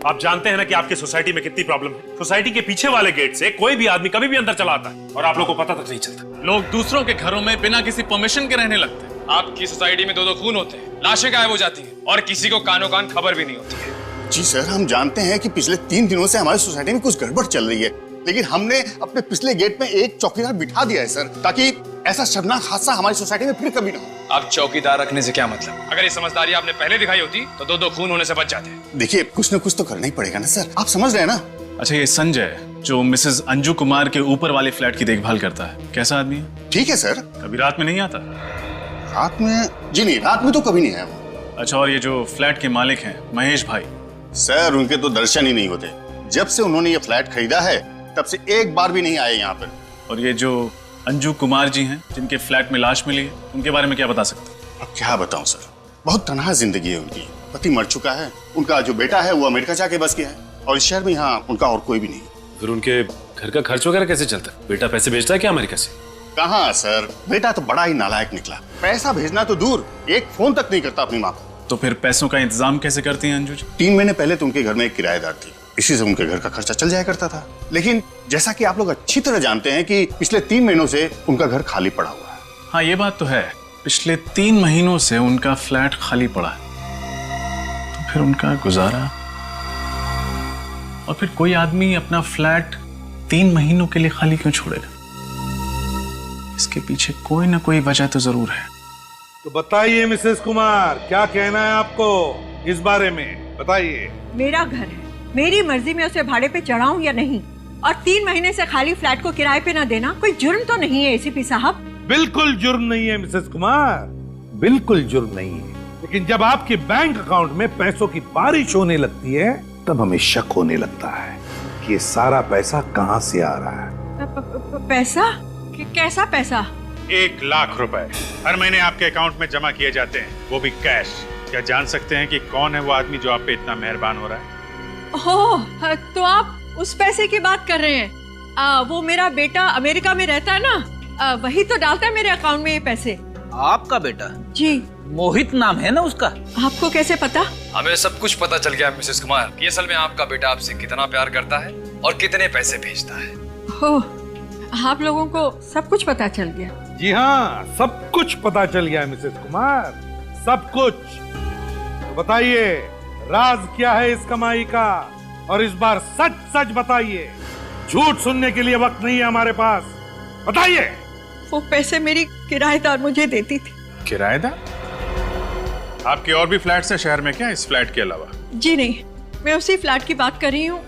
आप जानते हैं ना कि आपकी सोसाइटी में कितनी प्रॉब्लम है। सोसाइटी के पीछे वाले गेट से कोई भी आदमी कभी भी अंदर चला आता है और आप लोगों को पता तक नहीं चलता। लोग दूसरों के घरों में बिना किसी परमिशन के रहने लगते हैं। आपकी सोसाइटी में 2-2 खून होते हैं, लाशें गायब हो जाती हैं और किसी को कानो कान खबर भी नहीं होती है। जी सर, हम जानते हैं कि पिछले 3 दिनों से हमारी सोसाइटी में कुछ गड़बड़ चल रही है, लेकिन हमने अपने पिछले गेट में एक चौकीदार बिठा दिया है सर, ताकि ऐसा शर्मनाक हादसा हमारी सोसाइटी में फिर कभी ना हो। आप चौकीदार रखने से क्या मतलब? अगर ये समझदारी आपने पहले दिखाई होती तो 2-2 खून होने से बच जाते। देखिए, कुछ न कुछ तो करना ही पड़ेगा ना सर, आप समझ रहे हैं ना। अच्छा, ये संजय जो मिसेस अंजू कुमार के ऊपर वाले फ्लैट की देखभाल करता है, कैसा आदमी है? ठीक है सर। कभी रात में नहीं आता? रात में? जी नहीं, रात में तो कभी नहीं आया वो। अच्छा, और ये जो फ्लैट के मालिक हैं महेश भाई? सर, उनके तो दर्शन ही नहीं होते। जब से उन्होंने ये फ्लैट खरीदा है तब से एक बार भी नहीं आए यहाँ पर। और ये जो अंजू कुमार जी हैं जिनके फ्लैट में लाश मिली है, उनके बारे में क्या बता सकते हैं? अब क्या बताऊं सर, बहुत तनहा जिंदगी है उनकी। पति मर चुका है, उनका जो बेटा है वो अमेरिका जाके बस गया है और इस शहर में यहाँ उनका और कोई भी नहीं। फिर उनके घर का खर्च वगैरह कैसे चलता है? बेटा पैसे भेजता है क्या अमेरिका से? कहाँ सर, बेटा तो बड़ा ही नालायक निकला। पैसा भेजना तो दूर, एक फोन तक नहीं करता अपनी माँ को। तो फिर पैसों का इंतजाम कैसे करती हैं अंजू जी? 3 महीने पहले तो उनके घर में एक किराएदार थी, इसी से उनके घर का खर्चा चल जाया करता था। लेकिन जैसा कि आप लोग अच्छी तरह जानते हैं कि पिछले 3 महीनों से उनका घर खाली पड़ा हुआ है। हाँ, ये बात तो है, पिछले 3 महीनों से उनका फ्लैट खाली पड़ा है। तो फिर उनका गुजारा? और फिर कोई आदमी अपना फ्लैट 3 महीनों के लिए खाली क्यों छोड़ेगा? इसके पीछे कोई ना कोई वजह तो जरूर है। तो बताइए मिसेस कुमार, क्या कहना है आपको इस बारे में? बताइए। मेरा घर है, मेरी मर्जी में उसे भाड़े पे चढ़ाऊं या नहीं, और 3 महीने से खाली फ्लैट को किराए पे ना देना कोई जुर्म तो नहीं है एसीपी साहब? बिल्कुल जुर्म नहीं है मिसेस कुमार, बिल्कुल जुर्म नहीं है। लेकिन जब आपके बैंक अकाउंट में पैसों की बारिश होने लगती है तब हमें शक होने लगता है कि ये सारा पैसा कहाँ से आ रहा है। पैसा? कैसा पैसा? 1 लाख रुपए हर महीने आपके अकाउंट में जमा किए जाते हैं, वो भी कैश। क्या जान सकते हैं कि कौन है वो आदमी जो आप पे इतना मेहरबान हो रहा है? ओह, तो आप उस पैसे की बात कर रहे हैं। वो मेरा बेटा अमेरिका में रहता है ना, वही तो डालता है मेरे अकाउंट में ये पैसे। आपका बेटा? जी। मोहित नाम है ना उसका? आपको कैसे पता? हमें सब कुछ पता चल गया मिसेस कुमार कि असल में आपका बेटा आपसे कितना प्यार करता है और कितने पैसे भेजता है। ओह, आप लोगों को सब कुछ पता चल गया? जी हाँ, सब कुछ पता चल गया है मिसेस कुमार, सब कुछ। तो बताइए, राज क्या है इस कमाई का? और इस बार सच सच बताइए, झूठ सुनने के लिए वक्त नहीं है हमारे पास। बताइए। वो पैसे मेरी किराएदार मुझे देती थी। किराएदार? आपके और भी फ्लैट्स है शहर में क्या, इस फ्लैट के अलावा? जी नहीं, मैं उसी फ्लैट की बात कर रही हूँ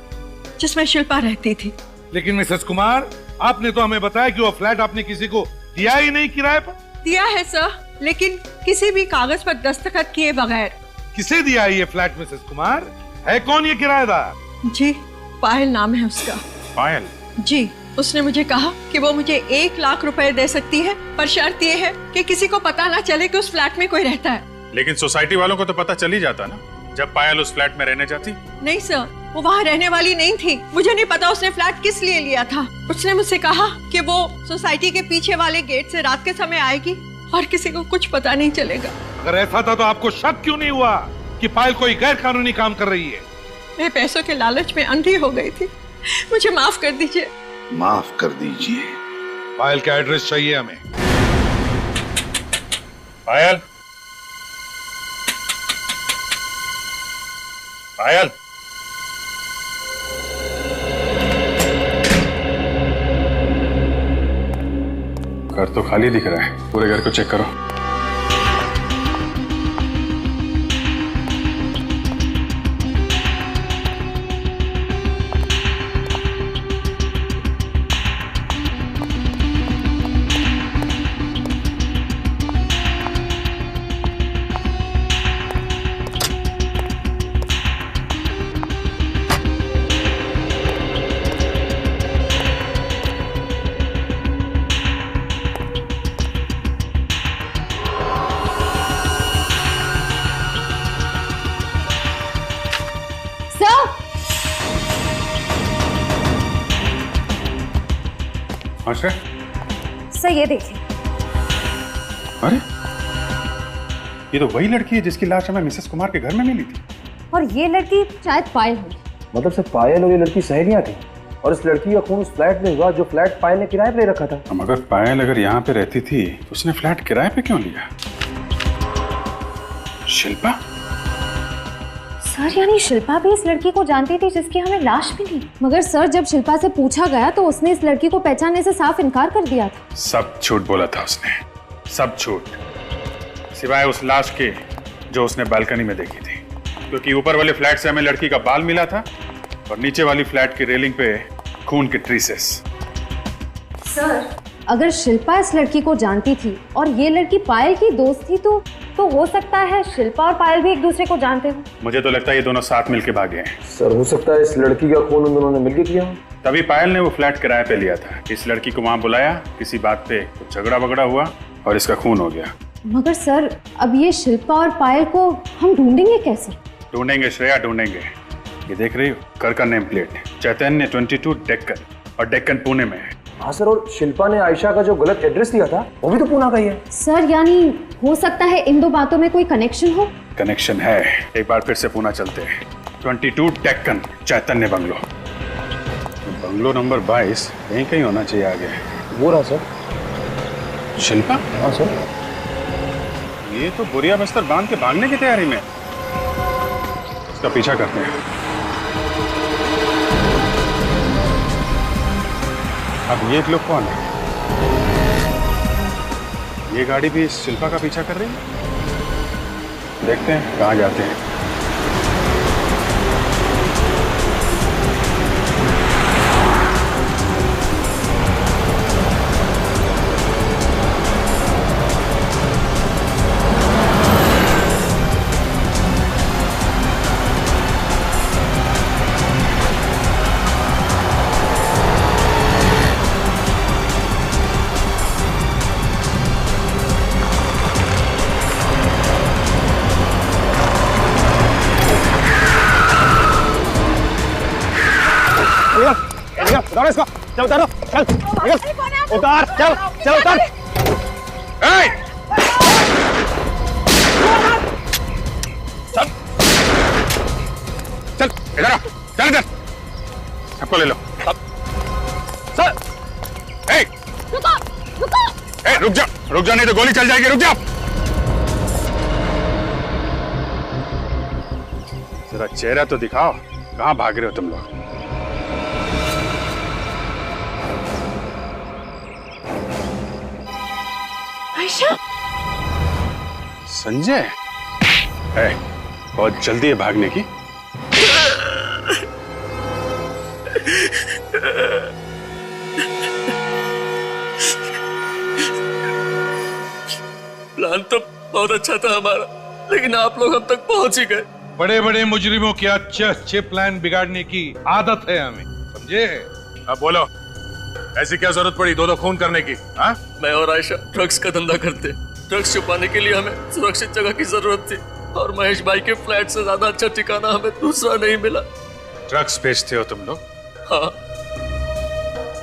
जिसमें शिल्पा रहती थी। लेकिन मिसेस कुमार, आपने तो हमें बताया कि वो फ्लैट आपने किसी को दिया ही नहीं किराए पर। दिया है सर, लेकिन किसी भी कागज पर दस्तखत किए बगैर। किसे दिया है ये फ्लैट मिसेस कुमार? है कौन ये किराएदार? जी, पायल नाम है उसका। पायल? जी, उसने मुझे कहा कि वो मुझे 1 लाख रुपए दे सकती है, पर शर्त ये है कि किसी को पता ना चले कि उस फ्लैट में कोई रहता है। लेकिन सोसाइटी वालों को तो पता चल ही जाता ना जब पायल उस फ्लैट में रहने जाती। नहीं सर, वो वहाँ रहने वाली नहीं थी। मुझे नहीं पता उसने फ्लैट किस लिए लिया था। उसने मुझसे कहा कि वो सोसाइटी के पीछे वाले गेट से रात के समय आएगी और किसी को कुछ पता नहीं चलेगा। अगर ऐसा था तो आपको शक क्यों नहीं हुआ कि पायल कोई गैर कानूनी काम कर रही है? मैं पैसों के लालच में अंधी हो गई थी, मुझे माफ कर दीजिए। माफ कर दीजिए। पायल का एड्रेस चाहिए हमें। पायल, पायल। घर तो खाली दिख रहा है, पूरे घर को चेक करो। सर ये देखिए। अरे, ये तो वही लड़की है जिसकी लाश हमें मिसेस कुमार के घर में मिली थी। और ये लड़की शायद पायल होगी। मतलब सिर्फ पायल और ये लड़की सहेलियां थी, और इस लड़की का खून उस फ्लैट में हुआ जो फ्लैट पायल ने किराए पे रखा था। मगर पायल अगर यहाँ पे रहती थी तो उसने फ्लैट किराए पे क्यों लिया? शिल्पा? सर यानी शिल्पा भी इस लड़की को जानती थी जिसकी हमें लाश मिली? मगर सर जब शिल्पा से पूछा गया तो उसने इस लड़की को पहचानने से साफ इनकार कर दिया था। सब झूठ बोला था उसने, सब झूठ, सिवाय उस लाश के जो उसने बालकनी में देखी थी, क्योंकि ऊपर वाले फ्लैट से हमें लड़की का बाल मिला था और नीचे वाली फ्लैट की रेलिंग पे खून के ट्रेसेस। सर अगर शिल्पा इस लड़की को जानती थी और ये लड़की पायल की दोस्त थी तो हो सकता है शिल्पा और पायल भी एक दूसरे को जानते हो। मुझे तो लगता है ये दोनों साथ मिलके भागे हैं। सर हो सकता है इस लड़की का खून उन दोनों ने मिलकर किया। तभी पायल ने वो फ्लैट किराए पे लिया था, इस लड़की को वहां बुलाया, किसी बात पे कुछ झगड़ा वगड़ा हुआ और इसका खून हो गया। मगर सर अब ये शिल्पा और पायल को हम ढूंढेंगे कैसे? ढूंढेंगे श्रेया, ढूंढेंगे। ये देख रही हो कर का नेम प्लेट, चैतन्य 22 डेक्कन, और डेक्कन पुणे में है। हाँ सर, और शिल्पा ने आयशा का जो गलत एड्रेस दिया था वो भी तो पूना का ही है। सर यानी हो सकता है इन दो बातों में कोई कनेक्शन हो। कनेक्शन है, एक बार फिर से पूना चलते हैं। 22 डेक्कन, चैतन्य बंगलो, बंगलो नंबर 22 यहीं कहीं होना चाहिए आगे। वो रहा सर। शिल्पा? हाँ सर। ये तो बोरिया बस्तर बांध के भागने की तैयारी में, इसका पीछा करते हैं। अब ये लोग कौन है? ये गाड़ी भी शिल्पा का पीछा कर रही है। देखते हैं कहाँ जाते हैं। उतारो इसको, चल उतारो, चल, उतार, चल, चल उतार। चल, चल इधर आओ, चल इधर, सबको ले लो। सर, रुको, रुको, रुक जा नहीं तो गोली चल जाएगी, रुक जा। जरा चेहरा तो दिखाओ, कहाँ भाग रहे हो तुम लोग? आयशा? संजय? बहुत जल्दी है भागने की। प्लान तो बहुत अच्छा था हमारा, लेकिन आप लोग अब तक पहुंच ही गए। बड़े बड़े मुजरिमों के अच्छे अच्छे प्लान बिगाड़ने की आदत है हमें, समझे? अब बोलो, ऐसी क्या जरूरत पड़ी दो खून करने की? हाँ? मैं और आयशा ड्रग्स का धंधा करते, ड्रग्स छुपाने के लिए हमें सुरक्षित जगह की जरूरत थी, और महेश भाई के फ्लैट से ज्यादा अच्छा ठिकाना हमें दूसरा नहीं मिला। ड्रग्स बेचते हो तुम लोग? हाँ,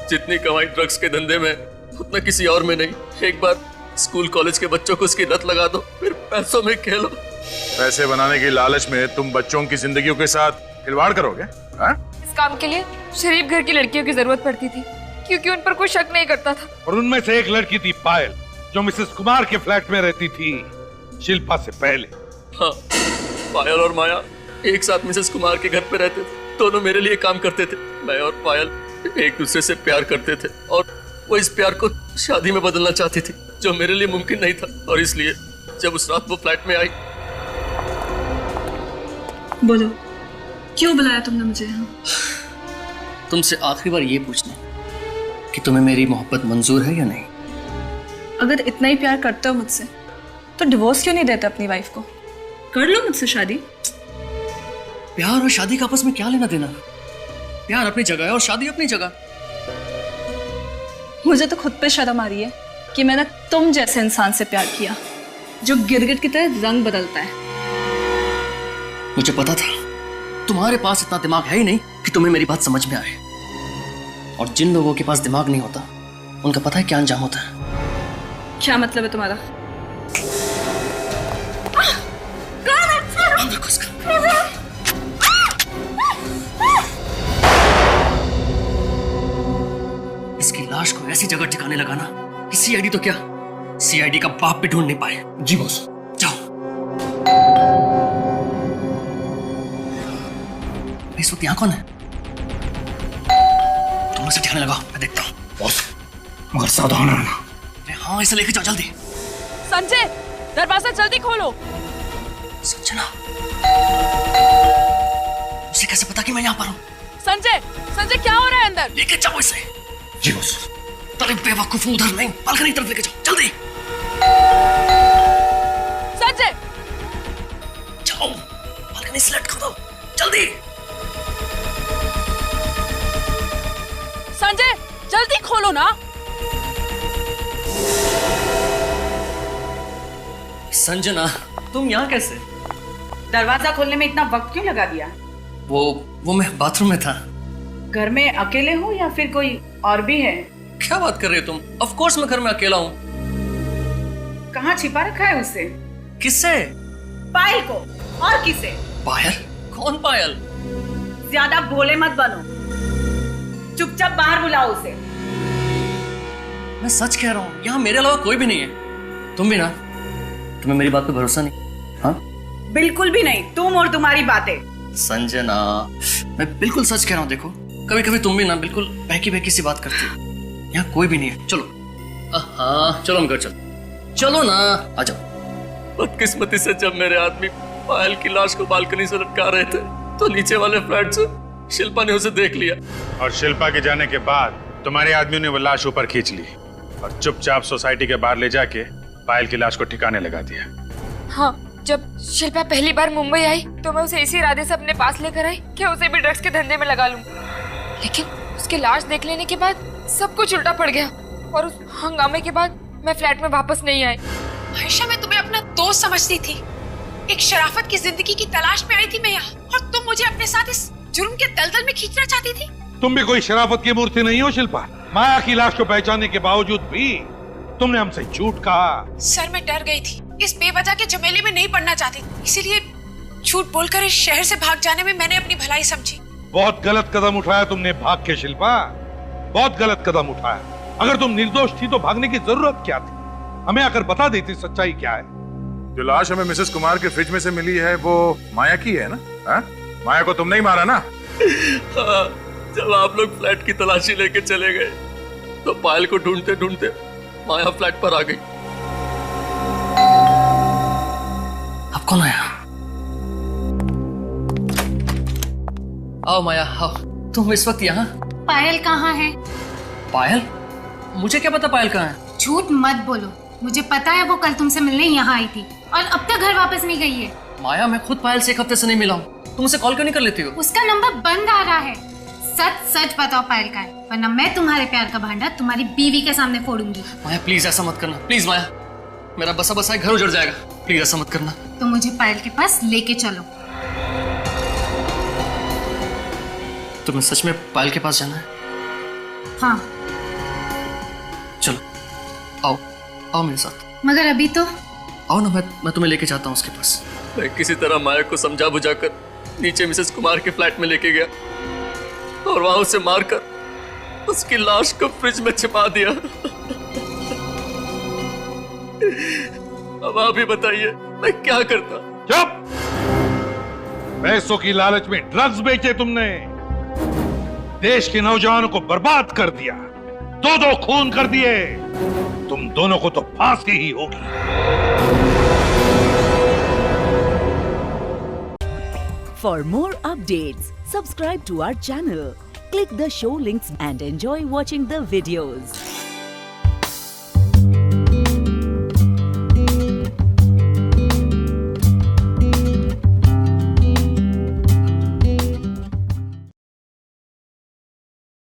जितनी कमाई ड्रग्स के धंधे में उतना किसी और में नहीं। एक बार स्कूल कॉलेज के बच्चों को उसकी लत लगा दो, फिर पैसों में खेलो। पैसे बनाने की लालच में तुम बच्चों की जिंदगियों के साथ खिलवाड़ करोगे? हाँ? इस काम के लिए शरीफ घर की लड़कियों की जरूरत पड़ती थी, क्योंकि उन पर कोई शक नहीं करता था। और उनमें से एक लड़की थी पायल, जो मिसेस कुमार के फ्लैट में रहती थी शिल्पा से पहले। हाँ, पायल और माया एक साथ मिसेस कुमार के घर पे रहते थे, दोनों मेरे लिए काम करते थे। मैं और पायल एक दूसरे से प्यार करते थे, और वो इस प्यार को शादी में बदलना चाहती थी, जो मेरे लिए मुमकिन नहीं था। और इसलिए जब उस रात वो फ्लैट में आई। बोलो, क्यों बुलाया तुमने मुझे यहाँ? तुमसे आखिरी बार ये पूछने कि तुम्हें मेरी मोहब्बत मंजूर है या नहीं। अगर इतना ही प्यार करते हो मुझसे, तो डिवोर्स क्यों नहीं देते अपनी वाइफ को? कर लो मुझसे शादी। प्यार और शादी का आपस में क्या लेना देना? प्यार अपनी जगह है और शादी अपनी जगह। मुझे तो खुद पे शर्म आ रही है कि मैंने तुम जैसे इंसान से प्यार किया, जो गिरगिट की तरह रंग बदलता है। मुझे पता था तुम्हारे पास इतना दिमाग है ही नहीं कि तुम्हें मेरी बात समझ में आए। और जिन लोगों के पास दिमाग नहीं होता, उनका पता है क्या अंजाम होता है। क्या मतलब है तुम्हारा? लाश को ऐसी जगह ठिकाने लगाना कि सीआईडी तो क्या, सीआईडी का बाप भी ढूंढ नहीं पाए। जी बॉस। जाओ। इस वक्त यहाँ कौन है? तुम उसे ठिकाने लगाओ, मैं देखता हूँ। बॉस मगर सावधान रहना। हाँ, इसे लेके जाओ जल्दी। संजय, दरवाजा जल्दी खोलो। संजना, उसे कैसे पता कि मैं यहाँ पर हूँ? संजय, संजय क्या हो रहा है अंदर? लेके जाओ इसे। जी बॉस। अरे बेवकूफ, उधर नहीं, बालकनी की तरफ लेके जाओ जल्दी। संजय, जाओ, बालकनी से लटका दो जल्दी। संजय जल्दी खोलो ना। संजना, तुम यहाँ कैसे? दरवाजा खोलने में इतना वक्त क्यों लगा दिया? वो मैं बाथरूम में था। घर में अकेले हो या फिर कोई और भी है? क्या बात कर रही हो तुम? ऑफ कोर्स मैं घर में अकेला हूँ। कहाँ छिपा रखा है उसे? किससे? पायल को। और किसे? पायल? कौन पायल? ज्यादा बोले मत बनो, चुपचाप बाहर बुलाओ उसे। मैं सच कह रहा हूँ, यहाँ मेरे अलावा कोई भी नहीं है। तुम भी ना? तुम्हें मेरी बात पे भरोसा नहीं? हाँ? बिल्कुल भी नहीं, तुम और तुम्हारी बातें। संजना, मैं बिल्कुल सच कह रहा हूँ। देखो, कभी कभी तुम भी ना बिल्कुल बहकी बहकी सी बात करती हो। यहाँ कोई भी नहीं है। चलो। हाँ चलो, हम घर चलो ना, आ जाओ। बदकिस्मती से जब मेरे आदमी पायल की लाश को बालकनी से लटका रहे थे तो नीचे वाले फ्लैट से शिल्पा ने उसे देख लिया। और शिल्पा के जाने के बाद तुम्हारे आदमियों ने वो लाश ऊपर खींच ली और चुपचाप सोसाइटी के बाहर ले जाके पायल की लाश को ठिकाने लगा दिया। हाँ, जब शिल्पा पहली बार मुंबई आई तो मैं उसे इसी इरादे से अपने पास लेकर आई कि उसे भी ड्रग्स के धंधे में लगा लूं। लेकिन उसकी लाश देख लेने के बाद सब कुछ उल्टा पड़ गया और उस हंगामे के बाद मैं फ्लैट में वापस नहीं आई। आयशा, मैं तुम्हें अपना दोस्त समझती थी। एक शराफत की जिंदगी की तलाश में आई थी मैं यहाँ, और तुम मुझे अपने साथ इस जुर्म के दलदल में खींचना चाहती थी। तुम भी कोई शराफत की मूर्ति नहीं हो शिल्पा। माया की लाश को पहचानने के बावजूद भी तुमने हमसे झूठ कहा। सर, मैं डर गई थी, इस बेवजह के झमेले में नहीं पड़ना चाहती, इसीलिए झूठ बोलकर इस शहर से भाग जाने में मैंने अपनी भलाई समझी। बहुत गलत कदम उठाया तुमने भाग के शिल्पा, बहुत गलत कदम उठाया। अगर तुम निर्दोष थी तो भागने की जरूरत क्या थी? हमें आकर बता देती सच्चाई क्या है। जो लाश हमें मिसेस कुमार के फ्रिज में से मिली है वो माया की है ना? हा? माया को तुमने ही मारा ना? हाँ, जब आप लोग फ्लैट की तलाशी लेके चले गए तो पायल को ढूंढते ढूंढते माया फ्लैट पर आ गई। अब कौन आया? आओ माया, आओ। तुम इस वक्त यहाँ? पायल कहाँ है? पायल? मुझे क्या पता पायल कहाँ है? झूठ मत बोलो, मुझे पता है वो कल तुमसे मिलने यहाँ आई थी और अब तक घर वापस नहीं गई है। माया, मैं खुद पायल से एक हफ्ते से नहीं मिला हूँ। तुम उसे कॉल क्यों नहीं कर लेती हो? उसका नंबर बंद आ रहा है। सच सच बताओ पायल का है, वरना मैं तुम्हारे प्यार का भांडा तुम्हारी बीवी के सामने फोड़ूंगी। माया प्लीज ऐसा मत करना, प्लीज माया, मेरा बसा बसा घर उजड़ जाएगा, प्लीज ऐसा मत करना। तो मुझे पायल के पास लेके चलो। तुम्हें सच में पायल के पास जाना है? हाँ। चलो, आओ आओ मेरे साथ। मगर अभी तो आओ ना, मैं तुम्हें लेके जाता हूँ उसके पास। मैं किसी तरह माया को समझा बुझाकर नीचे मिसेस कुमार के फ्लैट में लेके गया और वहां उसे मारकर उसकी लाश को फ्रिज में छिपा दिया। अब आप ही बताइए मैं क्या करता? चुप! पैसों की लालच में ड्रग्स बेचे तुमने, देश के नौजवानों को बर्बाद कर दिया, दो खून कर दिए। तुम दोनों को तो फांसी ही होगी। For more updates, subscribe to our channel, click the show links and enjoy watching the videos.